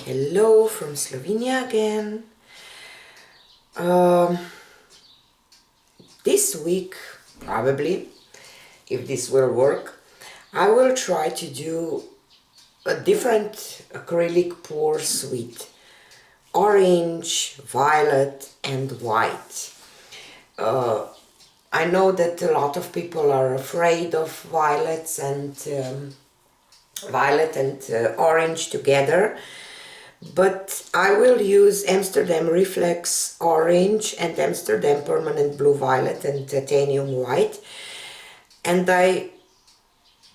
Hello from Slovenia again. This week, probably, if this will work, I will try to do a different acrylic pours with orange, violet and white. I know that a lot of people are afraid of violets and orange together, but I will use Amsterdam Reflex Orange and Amsterdam Permanent Blue Violet and Titanium White, and I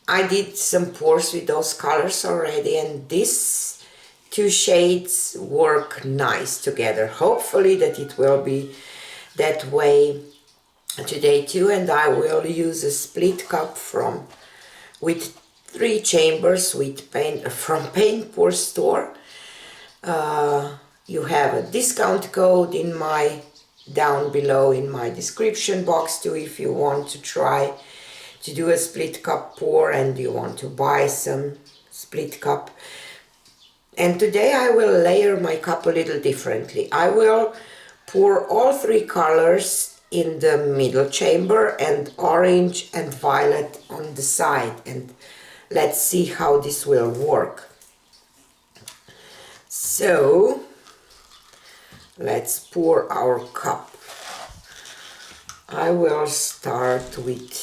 did some pours with those colors already, and these two shades work nice together. Hopefully that it will be that way today too. And I will use a split cup with 3 chambers with paint from Paint Pour Store. You have a discount code down below in my description box too, if you want to try to do a split cup pour and you want to buy some split cup. And today I will layer my cup a little differently. I will pour all 3 colors in the middle chamber and orange and violet on the side, and let's see how this will work. So let's pour our cup. I will start with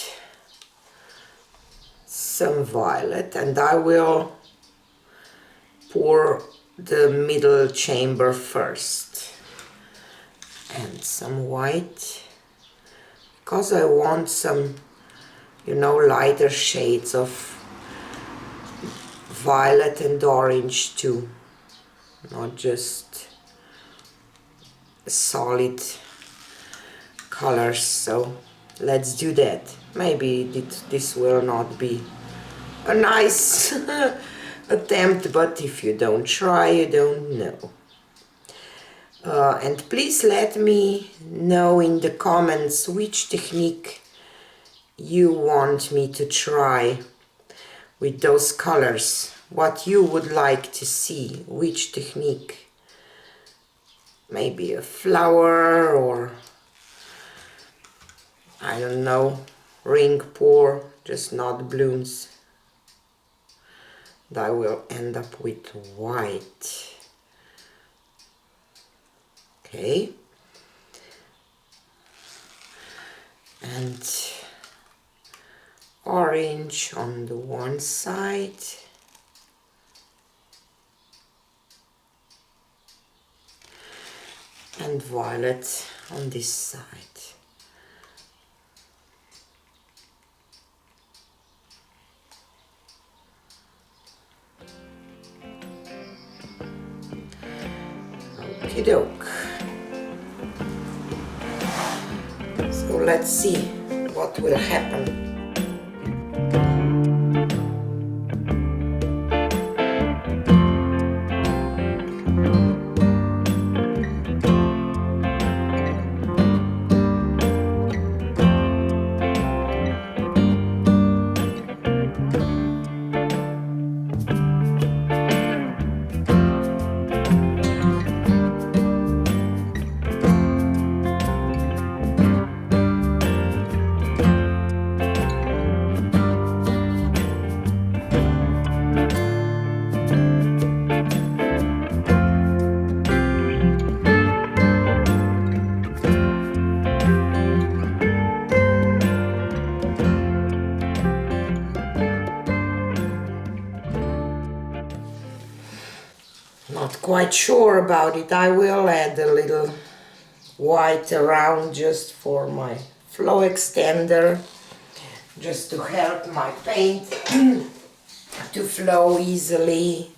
some violet and I will pour the middle chamber first, and some white, because I want some, lighter shades of violet and orange too, not just solid colors. So let's do that. Maybe this will not be a nice attempt, but if you don't try, you don't know. And please let me know in the comments which technique you want me to try with those colors, what you would like to see, which technique. Maybe a flower, or I don't know, ring pour, just not blooms. And I will end up with white. Okay. And orange on the one side. And violet on this side. Okie doke. So let's see what will happen. Not quite sure about it. I will add a little white around just for my flow extender, just to help my paint to flow easily.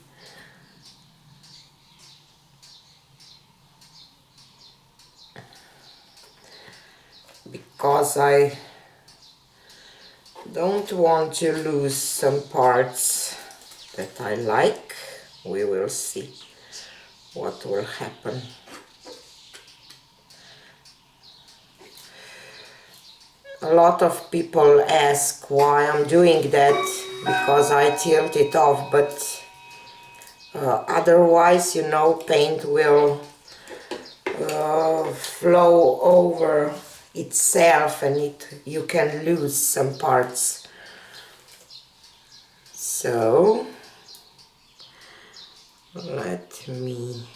Because I don't want to lose some parts that I like. We will see what will happen. A lot of people ask why I'm doing that, because I tilt it off, but Otherwise, you know, paint will flow over itself and you can lose some parts. So let me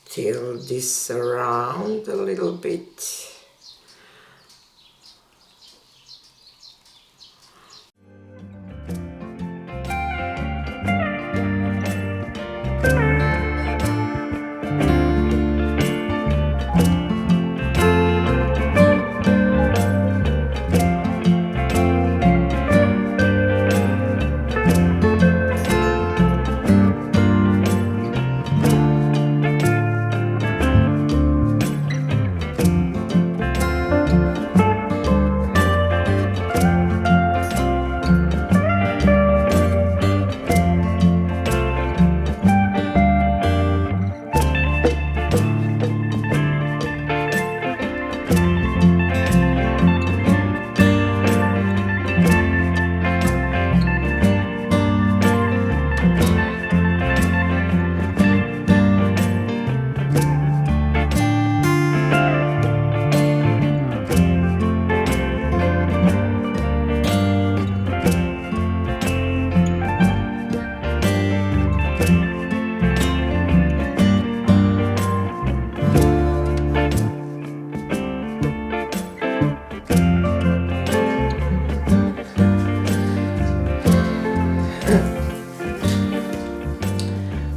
tilt this around a little bit.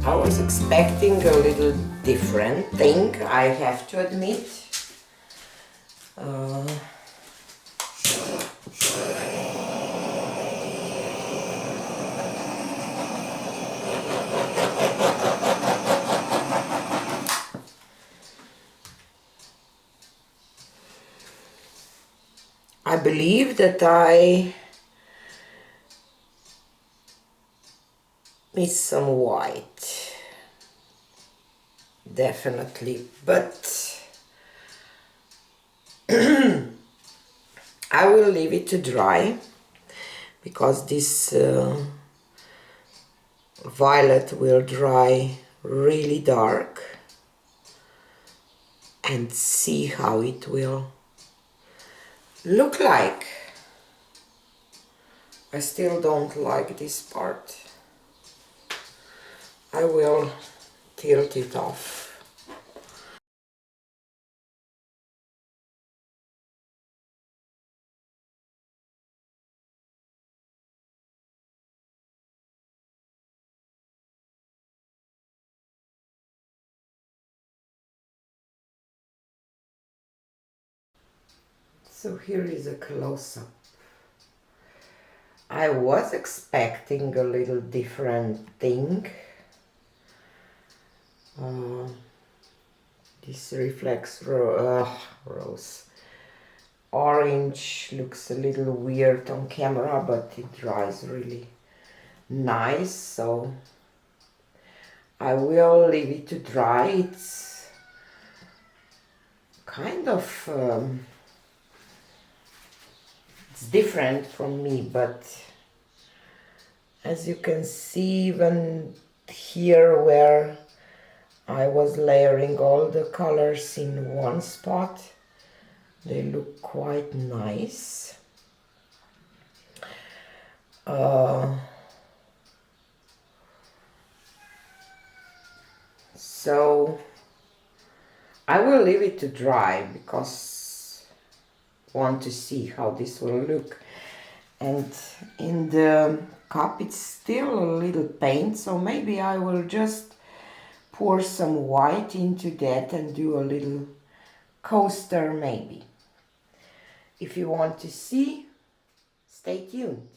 I was expecting a little different thing, I have to admit. I believe that I missed some white, definitely, but I will leave it to dry because this violet will dry really dark, and see how it will look like. I still don't like this part. I will tilt it off. So here is a close-up. I was expecting a little different thing. This Reflex Rose Orange looks a little weird on camera, but it dries really nice, so I will leave it to dry. It's kind of it's different from me, but as you can see, even here where I was layering all the colors in one spot, they look quite nice. So I will leave it to dry because I want to see how this will look. And in the cup it's still a little paint, so maybe I will just pour some white into that and do a little coaster maybe. If you want to see, stay tuned.